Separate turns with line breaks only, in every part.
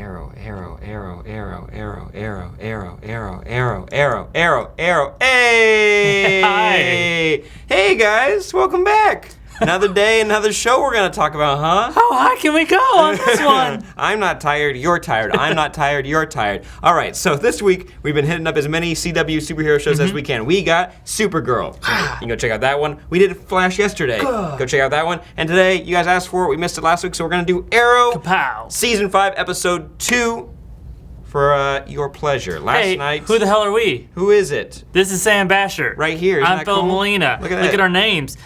arrow, arrow, arrow, arrow, arrow, arrow, arrow, arrow, arrow, arrow, arrow, arrow. Hey!
Hi!
Hey guys, welcome back. Another day, another show we're gonna talk about, huh?
How high can we go on this one?
I'm not tired, you're tired. I'm not tired, you're tired. All right, so this week we've been hitting up as many CW superhero shows as we can. We got Supergirl. You can go check out that one. We did Flash yesterday. Go check out that one. And today, you guys asked for it. We missed it last week, so we're gonna do Arrow.
Kapow.
Season 5, Episode 2. For your pleasure. Last night.
Who the hell are we?
Who is it?
This is Sam Basher.
Right here. Isn't
I'm
that
Philip
cool?
Molina.
Look at
our names.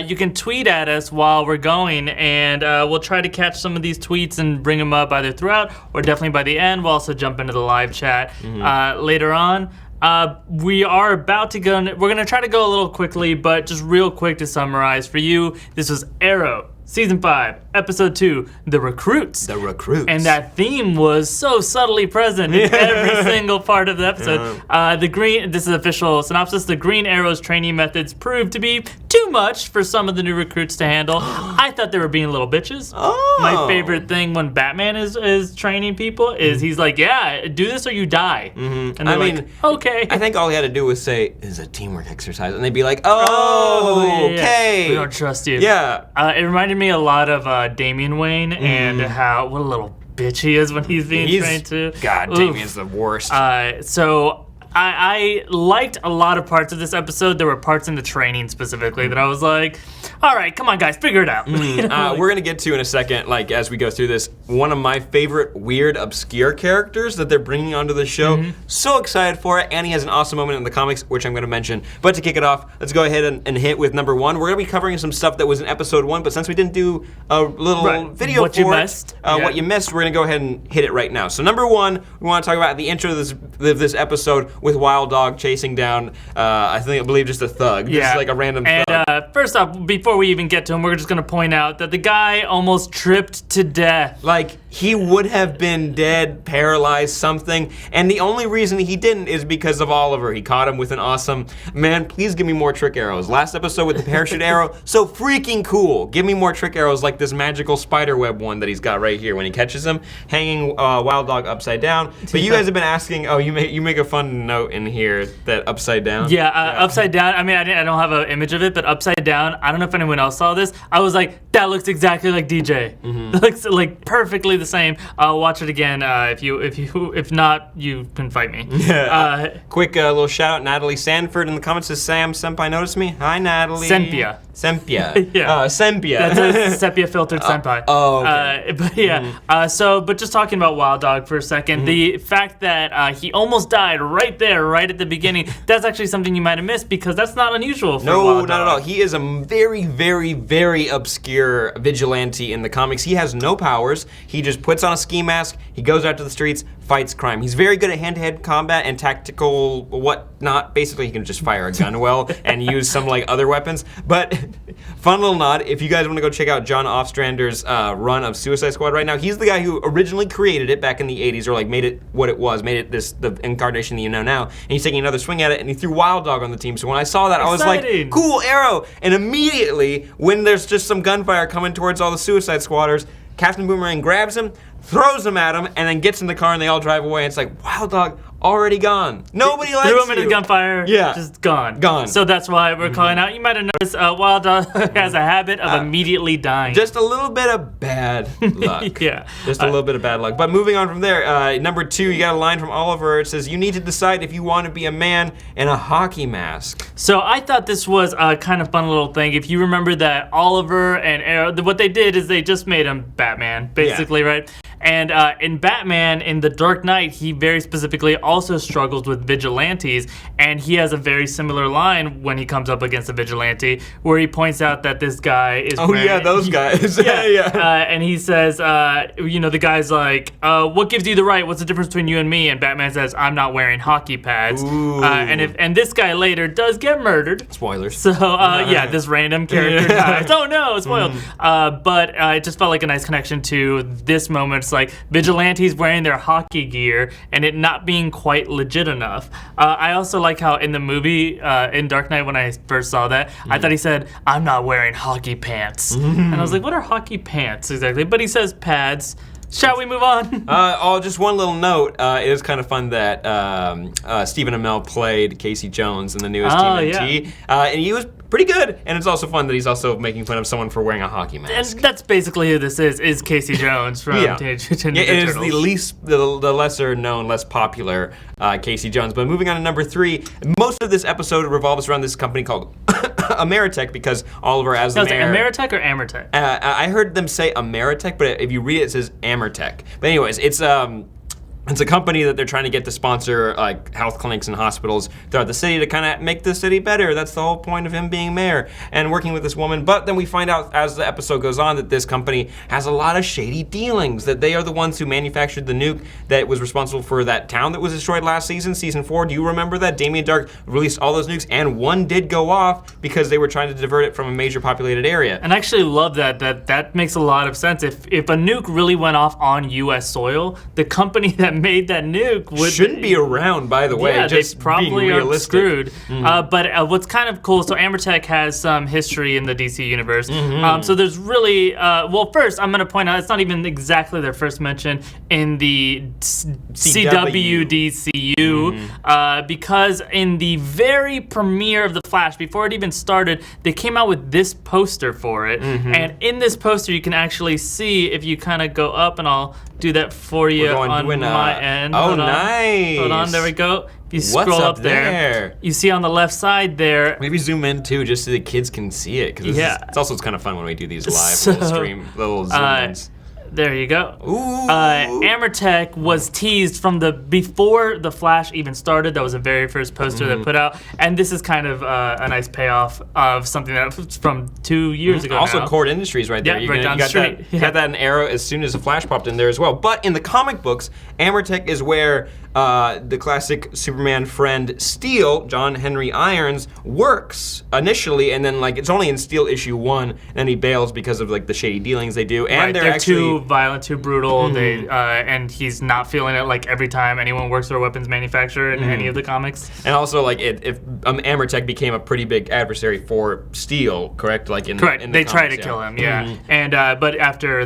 You can tweet at us while we're going, and we'll try to catch some of these tweets and bring them up either throughout or definitely by the end. We'll also jump into the live chat later on. We are about to go. We're going to try to go a little quickly, but just real quick to summarize for you. This was Arrow. Season 5, Episode 2, The Recruits.
The Recruits.
And that theme was so subtly present in every single part of the episode. This is official synopsis, the Green Arrow's training methods proved to be too much for some of the new recruits to handle. I thought they were being little bitches. My favorite thing when Batman is training people is he's like, yeah, do this or you die. And they're like, okay.
I think all he had to do was say, it's a teamwork exercise. And they'd be like, okay.
We don't trust you.
Yeah.
It reminded me a lot of Damian Wayne and what a little bitch he is when he's being trained too.
God, Damian's the worst.
So I liked a lot of parts of this episode. There were parts in the training specifically that I was like, all right, come on guys, figure it out.
We're gonna get to in a second, like as we go through this, one of my favorite weird, obscure characters that they're bringing onto the show. So excited for it, and he has an awesome moment in the comics, which I'm gonna mention. But to kick it off, let's go ahead and hit with number 1. We're gonna be covering some stuff that was in episode 1, but since we didn't do a little video
what
for
you
it,
missed.
what you missed, we're gonna go ahead and hit it right now. So number 1, we wanna talk about the intro of this episode with Wild Dog chasing down, I believe just a thug, just like a random thug.
And first off, before we even get to him, we're just gonna point out that the guy almost tripped to death.
Like, he would have been dead, paralyzed, something, and the only reason he didn't is because of Oliver. He caught him with an awesome, man, please give me more trick arrows. Last episode with the parachute arrow, so freaking cool. Give me more trick arrows like this magical spider web one that he's got right here when he catches him, hanging Wild Dog upside down. But you guys have been asking, you make a fun note in here that upside down.
Yeah, upside down. I mean, I don't have an image of it, but upside down. I don't know if anyone else saw this. I was like, that looks exactly like DJ. It looks like perfectly the same. Watch it again. If not, you can fight me.
Quick little shout out, Natalie Sanford in the comments says, Sam Senpai noticed me. Hi, Natalie.
Sempia.
Yeah. Sempia.
That's a sepia filtered senpai.
Okay.
But yeah. But just talking about Wild Dog for a second, the fact that he almost died right there, right at the beginning, that's actually something you might have missed because that's not unusual for Wild Dog.
No, not at all. He is a very, very, very obscure vigilante in the comics. He has no powers. He just puts on a ski mask. He goes out to the streets, fights crime. He's very good at hand-to-hand combat and tactical whatnot. Basically, he can just fire a gun well and use some like other weapons. But fun little nod, if you guys want to go check out John Ostrander's run of Suicide Squad right now, he's the guy who originally created it back in the 80s, or like made it what it was, made it the incarnation that you know now. And he's taking another swing at it, and he threw Wild Dog on the team. So when I saw that, I was like, cool, Arrow. And immediately, when there's just some gunfire coming towards all the Suicide Squatters, Captain Boomerang grabs him, throws him at him, and then gets in the car and they all drive away. And it's like, Wild Dog already gone. Nobody likes you.
Threw him into the gunfire. Yeah. Just gone.
Gone.
So that's why we're calling out. You might have noticed Wild Dog has a habit of immediately dying.
Just a little bit of bad luck.
Yeah.
Just a little bit of bad luck. But moving on from there, number 2, you got a line from Oliver. It says, you need to decide if you want to be a man in a hockey mask.
So I thought this was a kind of fun little thing. If you remember that Oliver and Arrow, what they did is they just made him Batman, basically, right? And in Batman, in The Dark Knight, he very specifically also struggles with vigilantes, and he has a very similar line when he comes up against a vigilante, where he points out that this guy is
those guys.
And he says, the guy's like, what gives you the right? What's the difference between you and me? And Batman says, I'm not wearing hockey pads. And this guy later does get murdered.
Spoilers.
So, this random character dies. Oh no, spoiled. But it just felt like a nice connection to this moment. It's like vigilantes wearing their hockey gear and it not being quite legit enough. I also like how in the movie, in Dark Knight, when I first saw that, I thought he said, I'm not wearing hockey pants. And I was like, what are hockey pants exactly? But he says pads. Shall we move on?
Just one little note. It is kind of fun that Stephen Amell played Casey Jones in the newest TMNT. And he was pretty good. And it's also fun that he's also making fun of someone for wearing a hockey mask.
And that's basically who this is Casey Jones from Teenage Mutant Ninja Turtles.
It is the lesser known, less popular Casey Jones. But moving on to number 3, most of this episode revolves around this company called Ameritech, because Oliver as the mayor...
Ameritech or Amertech?
I heard them say Ameritech, but if you read it, it says Amertech. But anyways, it's a company that they're trying to get to sponsor like health clinics and hospitals throughout the city to kind of make the city better. That's the whole point of him being mayor and working with this woman. But then we find out as the episode goes on that this company has a lot of shady dealings, that they are the ones who manufactured the nuke that was responsible for that town that was destroyed last season, season 4. Do you remember that? Damien Dark released all those nukes and one did go off because they were trying to divert it from a major populated area.
And I actually love that makes a lot of sense. If a nuke really went off on US soil, the company that made that nuke
shouldn't be around, by the way.
Yeah,
just
they probably are screwed. But what's kind of cool, so Amertech has some history in the DC universe. So there's really, well, first I'm going to point out it's not even exactly their first mention in the CW DCU, because in the very premiere of The Flash, before it even started, they came out with this poster for it. And in this poster, you can actually see, if you kind of go up, and I'll do that for you on my end.
Oh, nice.
Hold on, there we go. If you scroll up there, you see on the left side there.
Maybe zoom in too, just so the kids can see it. Because it's kind of fun when we do these live little zoom-ins.
There you go.
Ooh.
Amertech was teased from before The Flash even started. That was the very first poster they put out. And this is kind of a nice payoff of something that's from 2 years ago
Also,
now.
Cord Industries right there.
Yeah, right down the street.
You got that in Arrow as soon as The Flash popped in there as well. But in the comic books, Amertech is where the classic Superman friend Steel, John Henry Irons, works initially, and then it's only in Steel issue 1, and he bails because of the shady dealings they do. And
they're actually too violent, too brutal. They and he's not feeling it every time anyone works for a weapons manufacturer in any of the comics.
And also if Amertech became a pretty big adversary for Steel, correct?
Correct. They try to kill him, And but after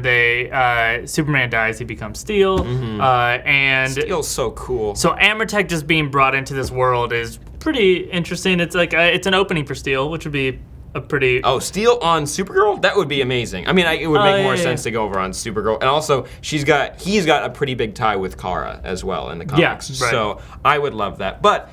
Superman dies, he becomes Steel. And
Steel's so cool.
So Amertech just being brought into this world is pretty interesting. It's it's an opening for Steel, which would be a pretty...
Oh, Steel on Supergirl? That would be amazing. I mean, it would make more sense to go over on Supergirl. And also, he's got a pretty big tie with Kara as well in the comics.
Yeah, right.
So I would love that. But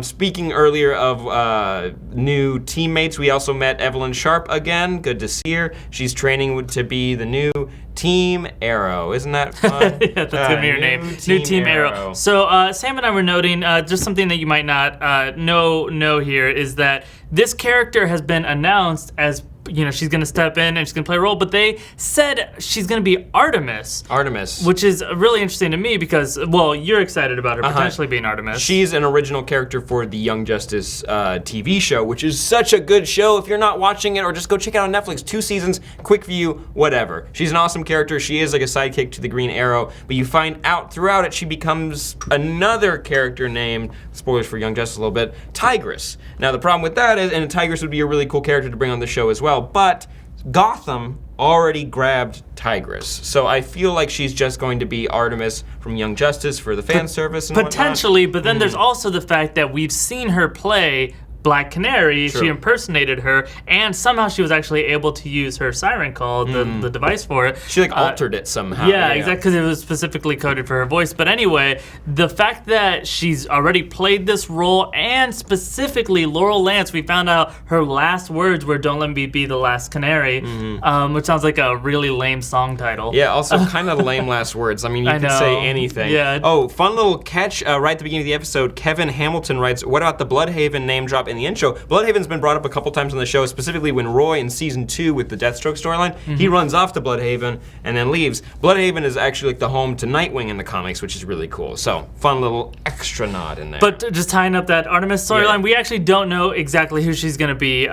speaking earlier of new teammates, we also met Evelyn Sharp again. Good to see her. She's training to be the new Team Arrow. Isn't that fun?
Yeah, that's going to be your name. New Team Arrow. So Sam and I were noting just something that you might not know here is that this character has been announced as, she's going to step in and she's going to play a role, but they said she's going to be Artemis. Which is really interesting to me because, well, you're excited about her potentially being Artemis.
She's an original character for the Young Justice TV show, which is such a good show. If you're not watching it, or just go check it out on Netflix. 2 seasons, quick view, whatever. She's an awesome character. She is like a sidekick to the Green Arrow, but you find out throughout it she becomes another character named, spoilers for Young Justice a little bit, Tigress. Now the problem with that is, and Tigress would be a really cool character to bring on the show as well, but Gotham already grabbed Tigress. So I feel like she's just going to be Artemis from Young Justice for the fan service and
potentially, but then there's also the fact that we've seen her play Black Canary. True. She impersonated her, and somehow she was actually able to use her siren call, the device for it.
She altered it somehow.
Yeah, exactly, because it was specifically coded for her voice. But anyway, the fact that she's already played this role, and specifically Laurel Lance, we found out her last words were "Don't let me be the last canary," which sounds like a really lame song title.
Yeah, also kind of lame last words. I mean, you can say anything.
Yeah.
Oh, fun little catch right at the beginning of the episode. Kevin Hamilton writes, "What about the Bloodhaven name drop in the intro?" Bloodhaven's been brought up a couple times on the show, specifically when Roy in season 2 with the Deathstroke storyline, he runs off to Bloodhaven and then leaves. Bloodhaven is actually the home to Nightwing in the comics, which is really cool. So, fun little extra nod in there.
But just tying up that Artemis storyline, we actually don't know exactly who she's going to be.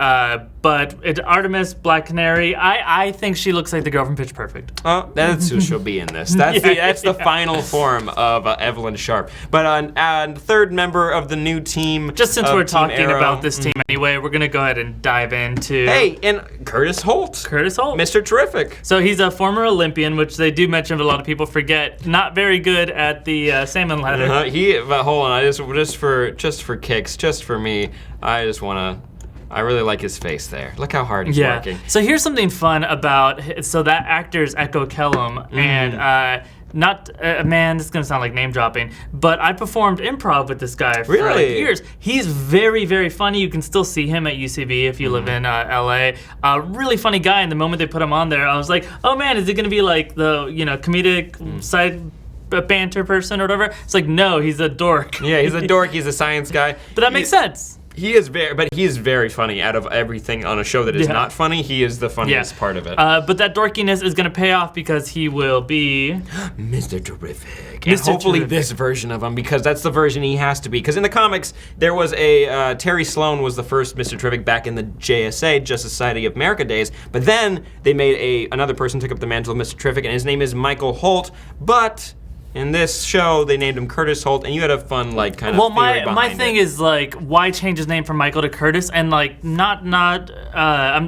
But it's Artemis, Black Canary. I think she looks like the girl from Pitch Perfect.
Oh, that's who she'll be in this. That's the final form of Evelyn Sharp. But the third member of the new team.
Just since we're talking
Arrow,
about this team anyway, we're gonna go ahead and dive into.
Hey, and Curtis Holt. Mr. Terrific.
So he's a former Olympian, which they do mention, but a lot of people forget. Not very good at the salmon ladder.
But hold on, just for kicks, just for me, I really like his face there. Look how hard he's working.
So here's something fun about, so that actor is Echo Kellum, and man, this is gonna sound like name dropping, but I performed improv with this guy for like years. He's very, very funny. You can still see him at UCB if you live in LA. Really funny guy, and the moment they put him on there, I was like, oh man, is he gonna be like the, comedic side banter person or whatever? It's like, no, he's a dork.
Yeah, he's a dork, he's a science guy.
But that makes sense.
He is very funny. Out of everything on a show that is not funny, he is the funniest part of it.
But that dorkiness is going to pay off because he will be
Mr. Terrific. And hopefully this version of him, because that's the version he has to be. Because in the comics, there was Terry Sloan was the first Mr. Terrific back in the JSA, Justice Society of America days. But then they made another person took up the mantle of Mr. Terrific, and his name is Michael Holt. But in this show, they named him Curtis Holt, and you had a fun, theory behind it.
Well, my thing is, why change his name from Michael to Curtis? And,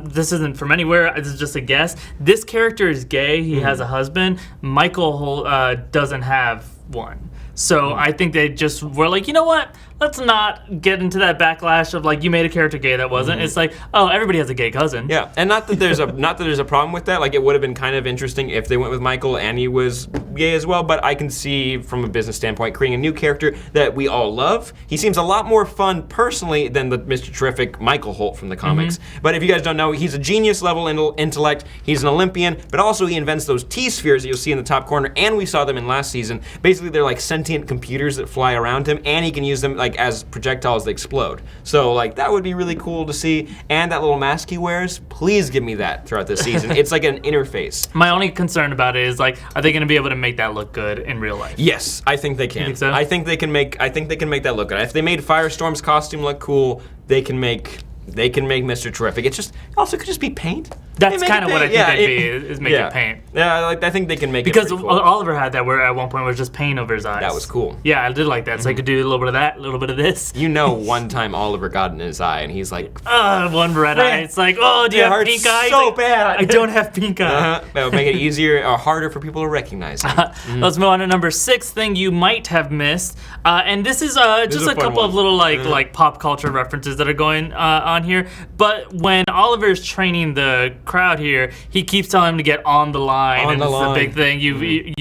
this isn't from anywhere, this is just a guess. This character is gay, he has a husband. Michael Holt doesn't have one. So I think they just were like, you know what? Let's not get into that backlash of you made a character gay that wasn't. It's like, oh, everybody has a gay cousin.
Yeah, and not that there's a problem with that. It would have been kind of interesting if they went with Michael and he was gay as well. But I can see from a business standpoint, creating a new character that we all love. He seems a lot more fun personally than the Mr. Terrific Michael Holt from the comics. But if you guys don't know, he's a genius level intellect. He's an Olympian, but also he invents those T-spheres that you'll see in the top corner. And we saw them in last season. Basically, they're like sentient computers that fly around him, and he can use them as projectiles that explode. So that would be really cool to see. And that little mask he wears, please give me that throughout this season. It's like an interface.
My only concern about it is are they going to be able to make that look good in real life?
Yes, I think they can.
You think so?
I think they can make that look good. If they made Firestorm's costume look cool, they can make Mr. Terrific. It also could just be paint.
That's kind of what I think it'd be, is make it paint.
Yeah, I think they can make
because
it Because
cool. Oliver had that where at one point it was just paint over his eyes.
That was cool.
Yeah, I did like that. So I could do a little bit of that, a little bit of this.
One time Oliver got in his eye and he's like,
one red eye. It's like, oh, do you have pink eye?
So bad.
I don't have pink eye.
That would make it easier or harder for people to recognize him.
Let's move on to number 6 thing you might have missed. And this is just a couple of little pop culture references that are going on here. But when Oliver's training the crowd here, he keeps telling him to get on the line. It's a big thing. You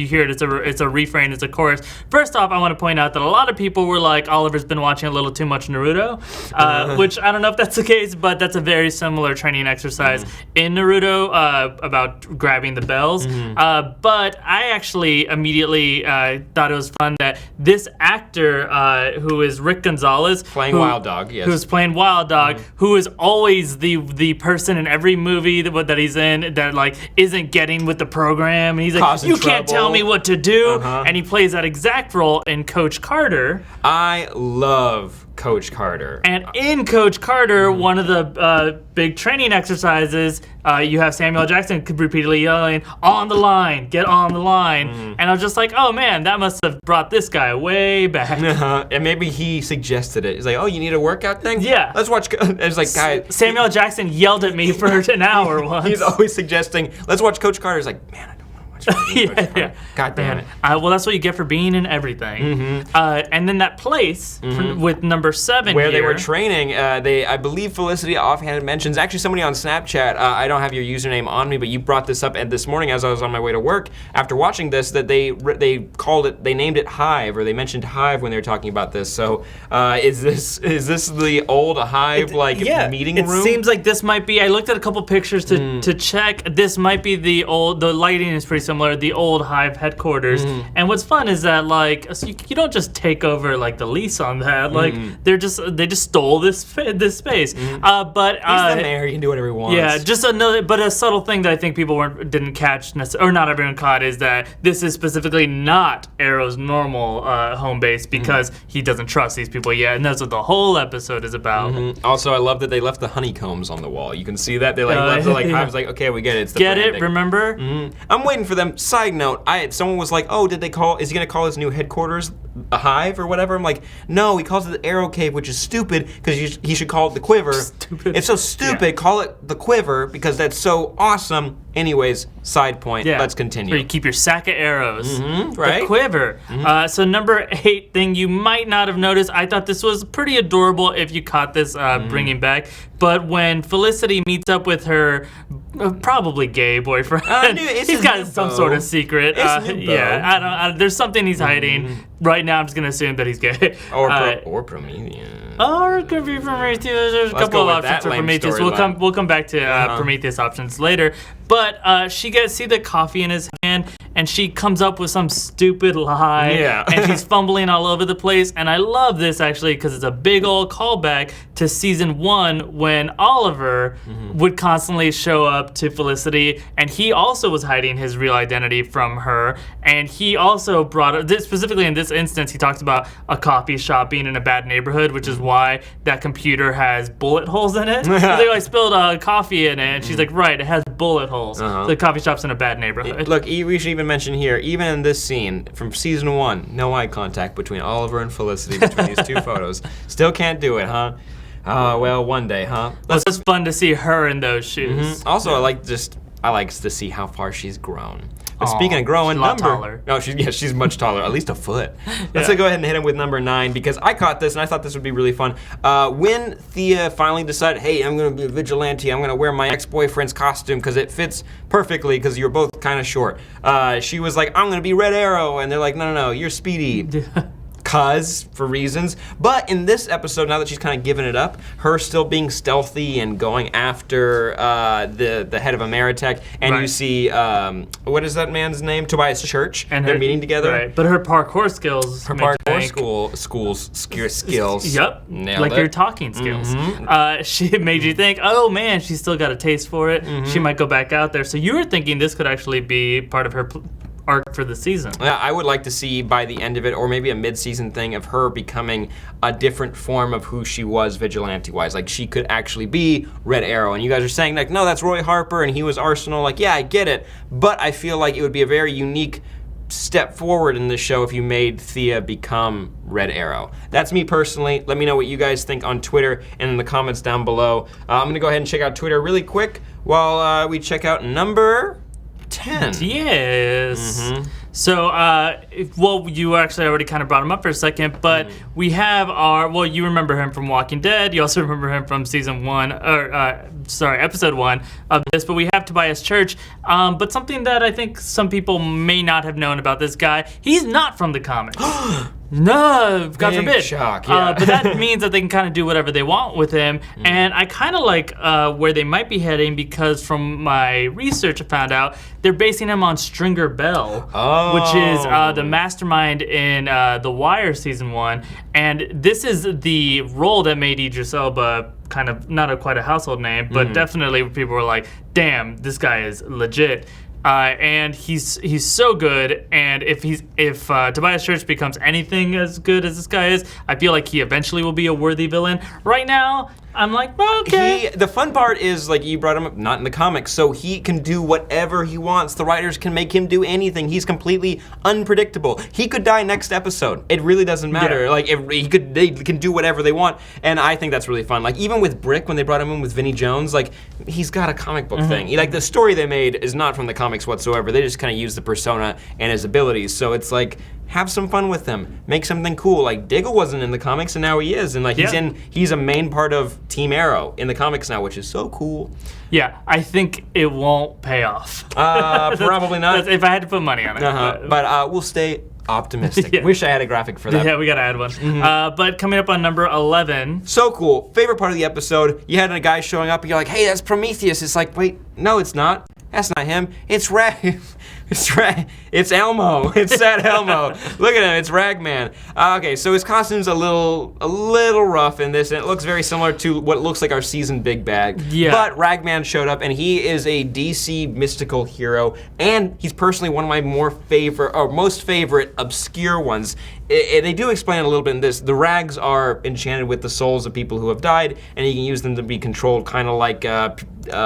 hear it. It's a refrain. It's a chorus. First off, I want to point out that a lot of people were like, Oliver's been watching a little too much Naruto, which I don't know if that's the case, but that's a very similar training exercise in Naruto about grabbing the bells. But I actually immediately thought it was fun that this actor who is Rick Gonzalez,
playing Wild Dog, yes,
who's playing Wild Dog, who is always the person in every movie that he's in that isn't getting with the program, and he's like, you can't tell me what to do, and he plays that exact role in Coach Carter.
I love Coach Carter.
And in Coach Carter, one of the big training exercises, you have Samuel Jackson repeatedly yelling, on the line, get on the line. And I was just like, oh man, that must have brought this guy way back.
And maybe he suggested it. He's like, oh, you need a workout thing?
Yeah.
Let's watch. It's like, guy.
Samuel Jackson yelled at me for an hour once.
He's always suggesting, let's watch Coach Carter. He's like, man, I don't want to watch
yeah.
God damn it.
Well, that's what you get for being in everything. And then that place with number 7
where
here,
they were training, I believe Felicity offhand mentions, actually somebody on Snapchat, I don't have your username on me, but you brought this up this morning as I was on my way to work after watching this, that they named it Hive, or they mentioned Hive when they were talking about this. So is this the old Hive meeting room?
It seems like this might be, I looked at a couple pictures to check, this might be the lighting is pretty similar, the old Hive headquarters. And what's fun is that like so you don't just take over like the lease on that. Like they just stole this space. But
he's the mayor. He can do whatever he wants.
Yeah, just a subtle thing that I think people didn't catch, or not everyone caught, is that this is specifically not Arrow's normal home base because he doesn't trust these people yet, and that's what the whole episode is about.
Also, I love that they left the honeycombs on the wall. You can see that they left it I was like, okay, we get it. It's the branding.
Remember?
I'm waiting for them. Side note, someone was like, oh, is he gonna call his new headquarters a hive or whatever? I'm like, no, he calls it the Arrow Cave, which is stupid because he should call it the Quiver.
Stupid.
It's so stupid. Yeah. Call it the Quiver because that's so awesome. Anyways, side point. Yeah. Let's continue.
Where you keep your sack of arrows.
Right.
The Quiver. So number 8 thing you might not have noticed. I thought this was pretty adorable if you caught this bringing back. But when Felicity meets up with her probably gay boyfriend, he's got some sort of secret. There's something he's hiding. Right now, I'm just gonna assume that he's gay.
Or Prometheus.
Or it could be Prometheus. There's a couple of options for Prometheus. We'll come back to Prometheus options later. But she gets see the coffee in his hand, and she comes up with some stupid lie. Yeah. And she's fumbling all over the place. And I love this actually because it's a big old callback to season 1 when Oliver would constantly show up to Felicity, and he also was hiding his real identity from her. And he also brought up, specifically in this instance, he talks about a coffee shop being in a bad neighborhood, which is why that computer has bullet holes in it. I spilled coffee in it, and she's like, right, it has bullet holes. So the coffee shop's in a bad neighborhood.
Look, we should even mention here, even in this scene from season 1, no eye contact between Oliver and Felicity between these two photos. Still can't do it, huh? Well, one day, huh?
It's just fun to see her in those shoes.
Also, I like to see how far she's grown. But speaking of growing,
she's a lot taller.
No, she's much taller, at least a foot. Let's go ahead and hit him with number 9 because I caught this and I thought this would be really fun. When Thea finally decided, hey, I'm gonna be a vigilante, I'm gonna wear my ex-boyfriend's costume because it fits perfectly because you're both kind of short. She was like, I'm gonna be Red Arrow, and they're like, no, you're Speedy. For reasons. But in this episode, now that she's kind of given it up, her still being stealthy and going after the head of Ameritech, and you see, what is that man's name? Tobias Church. And they're meeting together.
Right. But her parkour skills.
Skills.
Yep.
Nailed
like
it.
your talking skills. She made you think, oh man, she's still got a taste for it. She might go back out there. So you were thinking this could actually be part of her arc for the season.
Yeah, I would like to see by the end of it, or maybe a mid-season thing of her becoming a different form of who she was vigilante-wise. Like she could actually be Red Arrow. And you guys are saying like, no, that's Roy Harper and he was Arsenal. Like, yeah, I get it. But I feel like it would be a very unique step forward in the show if you made Thea become Red Arrow. That's me personally. Let me know what you guys think on Twitter and in the comments down below. I'm gonna go ahead and check out Twitter really quick while we check out number 10.
Yes. So, you actually already kind of brought him up for a second, but we have you remember him from Walking Dead. You also remember him from episode 1 of this, but we have Tobias Church. But something that I think some people may not have known about this guy, he's not from the comics. No, God forbid.
Shock, yeah.
But that means that they can kind of do whatever they want with him. And I kind of like where they might be heading because from my research I found out they're basing him on Stringer Bell, which is the mastermind in The Wire season 1. And this is the role that made Idris Elba kind of not quite a household name, but definitely people were like, damn, this guy is legit. And he's so good, and if Tobias Church becomes anything as good as this guy is, I feel like he eventually will be a worthy villain. Right now, I'm like, well, okay.
The fun part is, like, you brought him up, not in the comics, so he can do whatever he wants. The writers can make him do anything. He's completely unpredictable. He could die next episode. It really doesn't matter. Yeah. Like, they can do whatever they want, and I think that's really fun. Like, even with Brick, when they brought him in with Vinnie Jones, like, he's got a comic book thing. Like, the story they made is not from the comics whatsoever. They just kind of use the persona and his abilities, so it's like, have some fun with him. Make something cool. Like Diggle wasn't in the comics and now he is. And like he's a main part of Team Arrow in the comics now, which is so cool.
Yeah, I think it won't pay off.
Probably not.
If I had to put money on it.
But we'll stay optimistic. Wish I had a graphic for that.
Yeah, we gotta add one. But coming up on number 11.
So cool. Favorite part of the episode, you had a guy showing up and you're like, hey, that's Prometheus. It's like, wait, no, it's not. That's not him. It's Ray. It's Elmo. It's Sad Elmo. Look at him. It's Ragman. Okay, so his costume's a little rough in this, and it looks very similar to what looks like our season Big Bag.
Yeah.
But Ragman showed up, and he is a DC mystical hero, and he's personally one of my most favorite obscure ones. They do explain it a little bit in this. The rags are enchanted with the souls of people who have died, and you can use them to be controlled, kind of like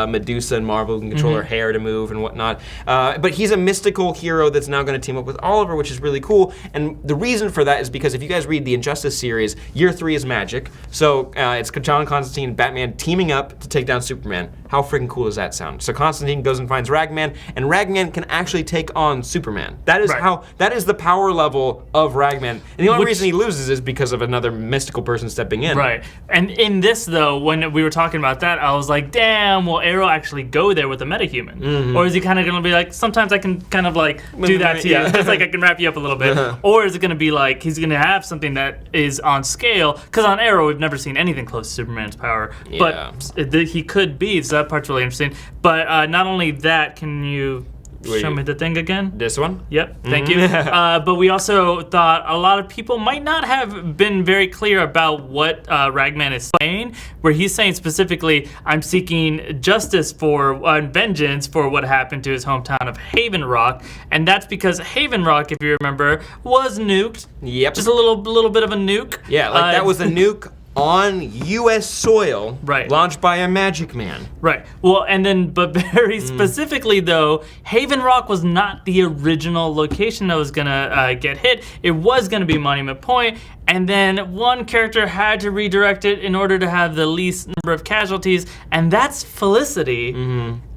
Medusa and Marvel can control her hair to move and whatnot. But he's a mystical hero that's now going to team up with Oliver, which is really cool. And the reason for that is because if you guys read the Injustice series, Year 3 is magic. So it's John Constantine and Batman teaming up to take down Superman. How freaking cool does that sound? So Constantine goes and finds Ragman, and Ragman can actually take on Superman. That is that is the power level of Ragman. And the only reason he loses is because of another mystical person stepping in.
Right. And in this, though, when we were talking about that, I was like, damn, will Arrow actually go there with a metahuman? Or is he kind of going to be like, sometimes I can kind of like do that to you. Just like I can wrap you up a little bit. Or is it going to be like, he's going to have something that is on scale? Because on Arrow, we've never seen anything close to Superman's power.
Yeah.
But he could be, so that part's really interesting. But not only that, can you... show me the thing again?
This one?
Yep, thank you. But we also thought a lot of people might not have been very clear about what Ragman is saying, where he's saying specifically, I'm seeking justice for vengeance for what happened to his hometown of Haven Rock. And that's because Haven Rock, if you remember, was nuked.
Yep.
Just a little bit of a nuke.
Yeah, like that was a nuke on U.S. soil,
right,
launched by a magic man.
Right. Well, and then, but very specifically, though, Haven Rock was not the original location that was going to get hit. It was going to be Monument Point, and then one character had to redirect it in order to have the least number of casualties, and that's Felicity.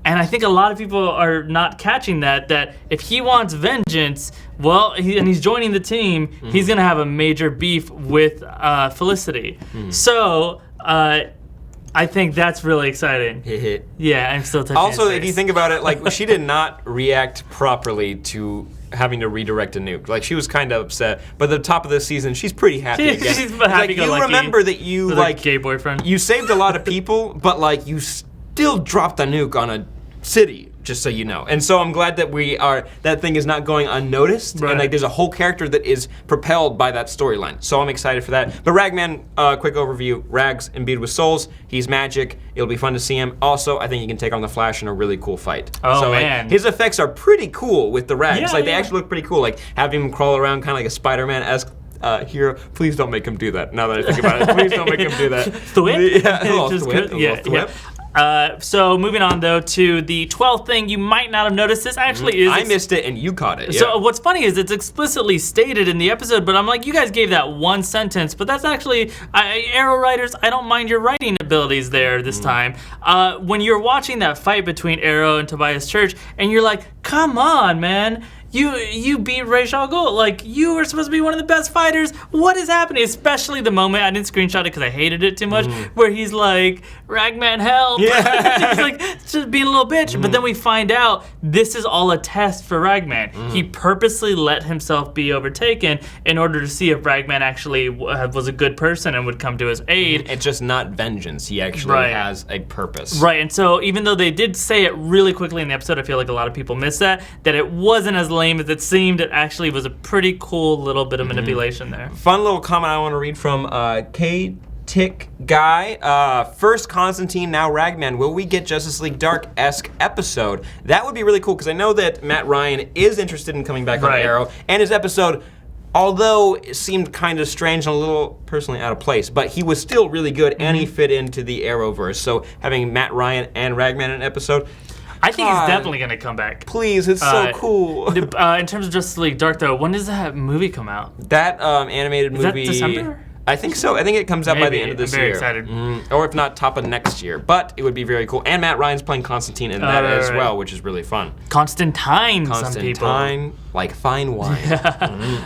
And I think a lot of people are not catching that if he wants vengeance, well, and he's joining the team, he's going to have a major beef with Felicity. So, I think that's really exciting. Yeah, I'm still touching
Also,
his
if you
face.
think about it, like, she did not react properly to having to redirect a nuke. Like, she was kind of upset, but at the top of the season, she's pretty happy again.
She's
like, you remember that you, like,
gay boyfriend.
You saved a lot of people, but, like, you still dropped a nuke on a city, just so you know. And so I'm glad that that thing is not going unnoticed, and like there's a whole character that is propelled by that storyline. So I'm excited for that. But Ragman, quick overview, Rags imbued with souls, he's magic, it'll be fun to see him. Also, I think he can take on the Flash in a really cool fight.
Oh,
so,
man.
Like, his effects are pretty cool with the Rags.
Yeah,
like they actually look pretty cool, like having him crawl around kind of like a Spider-Man-esque hero. Please don't make him do that, now that I think about it. Please don't make him do that.
Thwip?
Yeah,
so moving on though to the 12th thing you might not have noticed. This actually is.
I missed it and you caught it.
So what's funny is it's explicitly stated in the episode, but I'm like, you guys gave that one sentence, but that's actually Arrow writers. I don't mind your writing abilities there this time. When you're watching that fight between Arrow and Tobias Church, and you're like, come on, man. You beat Ra's al Ghul. Like, you were supposed to be one of the best fighters. What is happening? Especially the moment, I didn't screenshot it because I hated it too much, where he's like, Ragman, help. Yeah. He's like, just being a little bitch. But then we find out this is all a test for Ragman. He purposely let himself be overtaken in order to see if Ragman actually was a good person and would come to his aid.
It's just not vengeance. He actually has a purpose.
Right, and so even though they did say it really quickly in the episode, I feel like a lot of people missed that it wasn't as lame as it seemed. It actually was a pretty cool little bit of manipulation there.
Fun little comment I want to read from Tick Guy. First Constantine, now Ragman. Will we get Justice League Dark-esque episode? That would be really cool, because I know that Matt Ryan is interested in coming back on Arrow, and his episode, although it seemed kind of strange and a little personally out of place, but he was still really good, and he fit into the Arrowverse. So having Matt Ryan and Ragman in an episode,
I think he's definitely going to come back.
Please, it's so cool.
In terms of Justice League Dark, though, when does that movie come out?
That animated movie...
Is that December?
I think so. I think it comes out by the end of this year.
I'm very excited.
Or if not, top of next year. But it would be very cool. And Matt Ryan's playing Constantine in that as well, which is really fun.
Constantine, some people.
Like fine wine.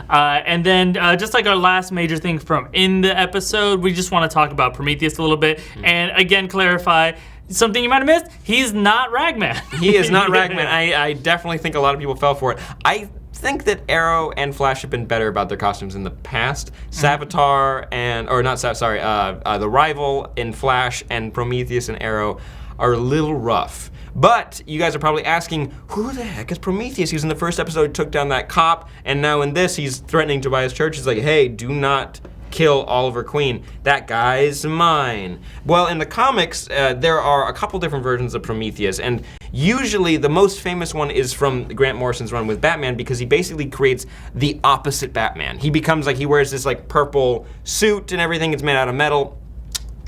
And then just like our last major thing from in the episode, we just want to talk about Prometheus a little bit. And again, clarify, something you might have missed, he's not Ragman.
He is not Ragman. I definitely think a lot of people fell for it. I think that Arrow and Flash have been better about their costumes in the past. Savitar the Rival in Flash and Prometheus and Arrow are a little rough. But you guys are probably asking, who the heck is Prometheus? He was in the first episode, took down that cop, and now in this, he's threatening Tobias Church. He's like, hey, do not kill Oliver Queen. That guy's mine. Well, in the comics, there are a couple different versions of Prometheus, and usually the most famous one is from Grant Morrison's run with Batman, because he basically creates the opposite Batman. He becomes like, he wears this like purple suit and everything. It's made out of metal.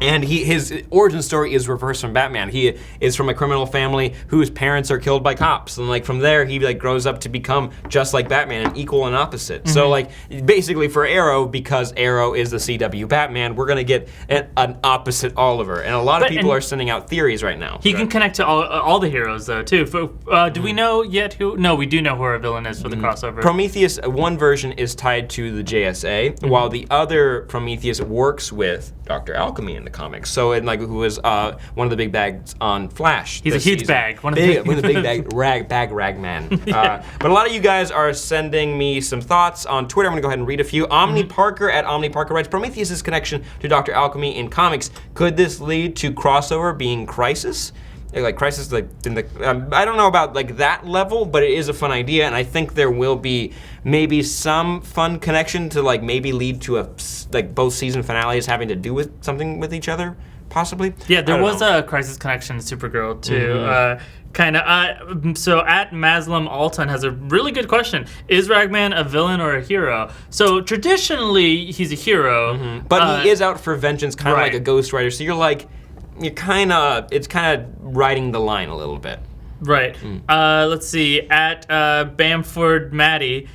And his origin story is reversed from Batman. He is from a criminal family whose parents are killed by cops, and like from there he like grows up to become just like Batman, an equal and opposite. So like basically for Arrow, because Arrow is the CW Batman, we're gonna get an opposite Oliver, and a lot of people are sending out theories right now.
He can connect to all the heroes though too. Do we know yet who? No, we do know who our villain is for the crossover.
Prometheus, one version is tied to the JSA, while the other Prometheus works with Dr. Alchemy in the comics. So, and like, who was one of the big bags on Flash.
He's a huge
season.
bag.
One of the big bag Ragman. But a lot of you guys are sending me some thoughts on Twitter. I'm gonna go ahead and read a few. Omni Parker at Omni Parker writes, Prometheus' connection to Dr. Alchemy in comics. Could this lead to crossover being Crisis? Like Crisis, like in the I don't know about like that level, but it is a fun idea, and I think there will be maybe some fun connection to like maybe lead to a like both season finales having to do with something with each other, possibly.
Yeah, there was a Crisis connection to Supergirl too. So at Maslam Alton has a really good question. Is Ragman a villain or a hero? So traditionally he's a hero,
but he is out for vengeance, kind of
right.
like a Ghost Rider. So it's kind of riding the line a little bit.
Right. Let's see. At Bamford Maddie,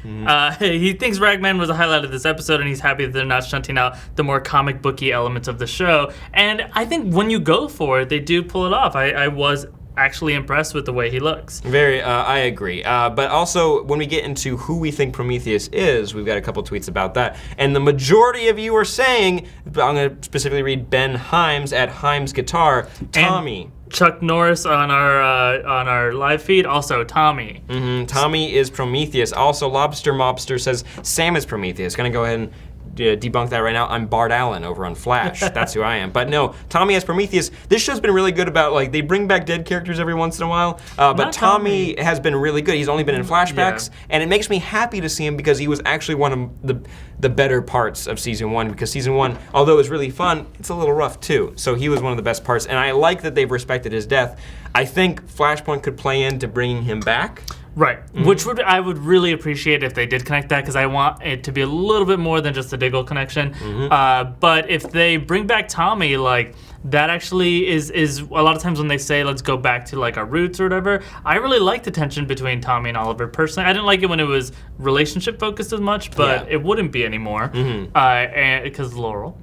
he thinks Ragman was a highlight of this episode, and he's happy that they're not shunting out the more comic booky elements of the show. And I think when you go for it, they do pull it off. I was actually impressed with the way he looks.
I agree. But also, when we get into who we think Prometheus is, we've got a couple tweets about that. And the majority of you are saying, I'm going to specifically read Ben Himes at Himes Guitar, Tommy.
And Chuck Norris on our live feed, also Tommy.
Tommy is Prometheus. Also, Lobster Mobster says Sam is Prometheus. Gonna go ahead and debunk that right now. I'm Bart Allen over on Flash. That's who I am. But no, Tommy as Prometheus. This show's been really good about like they bring back dead characters every once in a while. But Tommy has been really good. He's only been in flashbacks, and it makes me happy to see him because he was actually one of the better parts of season 1. Because season 1, although it was really fun, it's a little rough too. So he was one of the best parts, and I like that they've respected his death. I think Flashpoint could play into bringing him back.
Right, which I would really appreciate if they did connect that, because I want it to be a little bit more than just a Diggle connection. But if they bring back Tommy, like that actually is a lot of times when they say let's go back to like our roots or whatever. I really like the tension between Tommy and Oliver personally. I didn't like it when it was relationship focused as much, but it wouldn't be anymore because Laurel.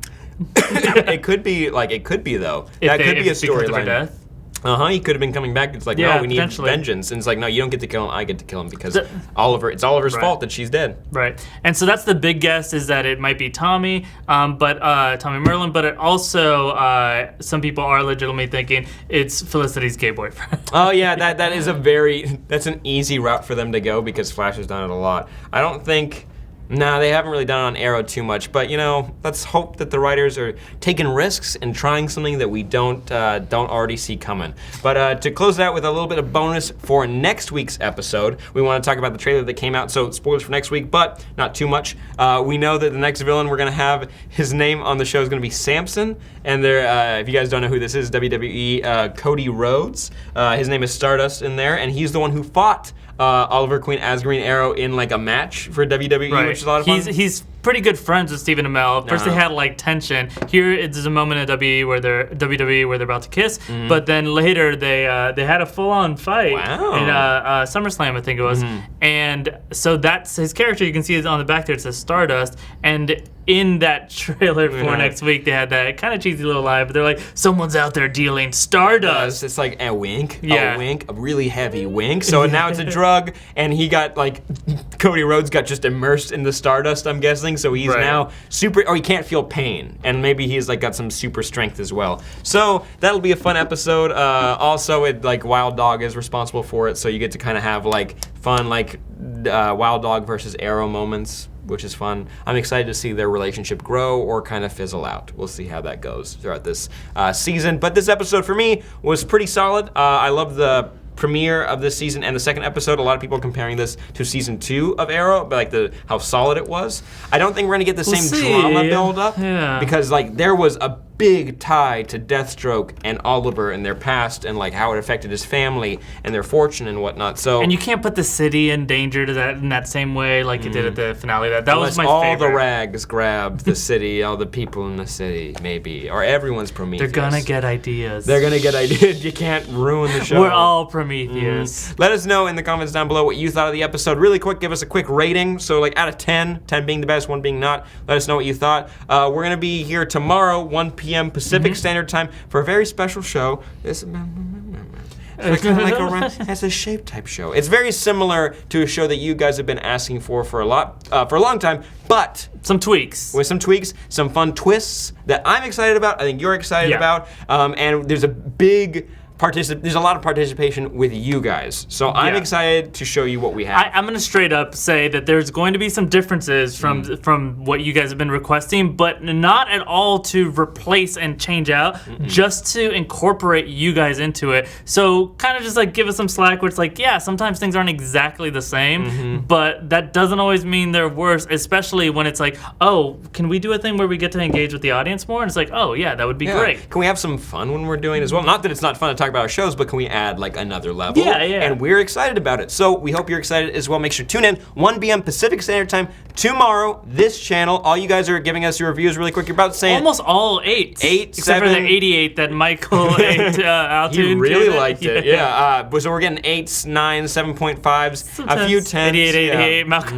It could be though. That could be a storyline. He could have been coming back. It's like, no, we need vengeance. And it's like, no, you don't get to kill him. I get to kill him because it's Oliver's fault that she's dead.
Right. And so that's the big guess, is that it might be Tommy, Tommy Merlin, but it also, some people are legitimately thinking it's Felicity's gay boyfriend.
Oh yeah, that's an easy route for them to go because Flash has done it a lot. I don't think. No, they haven't really done it on Arrow too much, but let's hope that the writers are taking risks and trying something that we don't already see coming. But to close it out with a little bit of bonus for next week's episode, we want to talk about the trailer that came out. So spoilers for next week, but not too much. We know that the next villain we're gonna have, his name on the show is gonna be Samson, and if you guys don't know who this is, WWE Cody Rhodes. His name is Stardust in there, and he's the one who fought Oliver Queen as Green Arrow in like a match for WWE, which is a lot of fun.
He's pretty good friends with Stephen Amell. First they had like tension. Here it's a moment in WWE where they're about to kiss, but then later they had a full-on fight in SummerSlam, I think it was. And so that's his character. You can see it on the back there. It says Stardust, and in that trailer for next week, they had that kind of cheesy little line, but they're like, someone's out there dealing Stardust.
It's like a wink, a really heavy wink. So now it's a drug, and he got like, Cody Rhodes got just immersed in the Stardust, I'm guessing. So he's now he can't feel pain, and maybe he's like got some super strength as well. So that'll be a fun episode. Also, Wild Dog is responsible for it, so you get to kind of have like fun Wild Dog versus Arrow moments. which is fun. I'm excited to see their relationship grow or kind of fizzle out. We'll see how that goes throughout this season. But this episode for me was pretty solid. I love the premiere of this season and the second episode. A lot of people are comparing this to season 2 of Arrow, but like how solid it was. I don't think we're gonna get the same drama build up because like there was a big tie to Deathstroke and Oliver and their past and like how it affected his family and their fortune and whatnot. So
and you can't put the city in danger in that same way like it did at the finale. That was my favorite.
All the rags grab the city, all the people in the city, maybe, or everyone's Prometheus.
They're gonna get ideas.
They're gonna get ideas. You can't ruin the show.
We're all Prometheus.
Let us know in the comments down below what you thought of the episode. Really quick, give us a quick rating. So like out of 10, 10 being the best, 1 being not. Let us know what you thought. We're gonna be here tomorrow, 1 p.m. Pacific Standard Time for a very special show. It's kind of like it's a shape type show. It's very similar to a show that you guys have been asking for a long time, but
some tweaks.
With some tweaks, some fun twists that I'm excited about. I think you're excited about, and there's a lot of participation with you guys. So I'm excited to show you what we have.
I'm gonna straight up say that there's going to be some differences from what you guys have been requesting, but not at all to replace and change out, just to incorporate you guys into it. So kind of just like give us some slack where it's like, yeah, sometimes things aren't exactly the same, but that doesn't always mean they're worse, especially when it's like, oh, can we do a thing where we get to engage with the audience more? And it's like, oh yeah, that would be great.
Can we have some fun when we're doing it as well? Not that it's not fun to talk about our shows, but can we add like another level?
Yeah.
And we're excited about it. So we hope you're excited as well. Make sure to tune in 1 p.m. Pacific Standard Time tomorrow, this channel. All you guys are giving us your reviews really quick. You're about to say
almost all 8.
8,
except
7.
for the 88 that Michael ate out.
He really liked it. So we're getting 8s, 9s, 7.5s, a few 10s.
88, Michael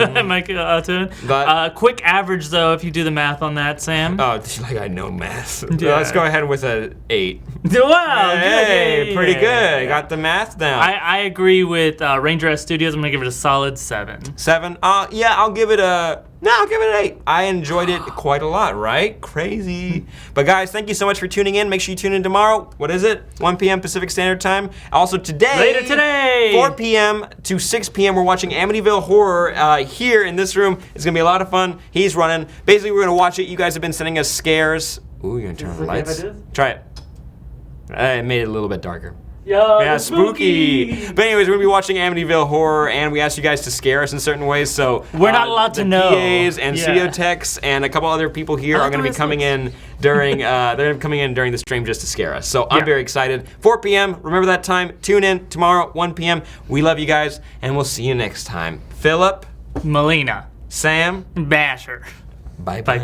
Altun. But quick average though, if you do the math on that, Sam.
Oh, like I know math. Let's go ahead with an 8.
Wow,
hey, pretty good. Got the math down.
I agree with Ranger S Studios. I'm gonna give it a solid 7.
7? Yeah, I'll give it an 8. I enjoyed it quite a lot, right? Crazy. But guys, thank you so much for tuning in. Make sure you tune in tomorrow. What is it? 1 p.m. Pacific Standard Time. Also
later today,
4 p.m. to 6 p.m. we're watching Amityville Horror here in this room. It's gonna be a lot of fun. He's running. Basically, we're gonna watch it. You guys have been sending us scares. Ooh, you're gonna turn on the lights? Try it. I made it a little bit darker.
Yo,
yeah, spooky. But anyways, we're gonna be watching Amityville Horror, and we asked you guys to scare us in certain ways. So
we're not allowed to know.
PAs and studio techs and a couple other people here are gonna be coming in during the stream just to scare us. So I'm very excited. 4 p.m. Remember that time. Tune in tomorrow, 1 p.m. We love you guys, and we'll see you next time. Filup,
Melina,
Sam,
Basher.
Bye
bye.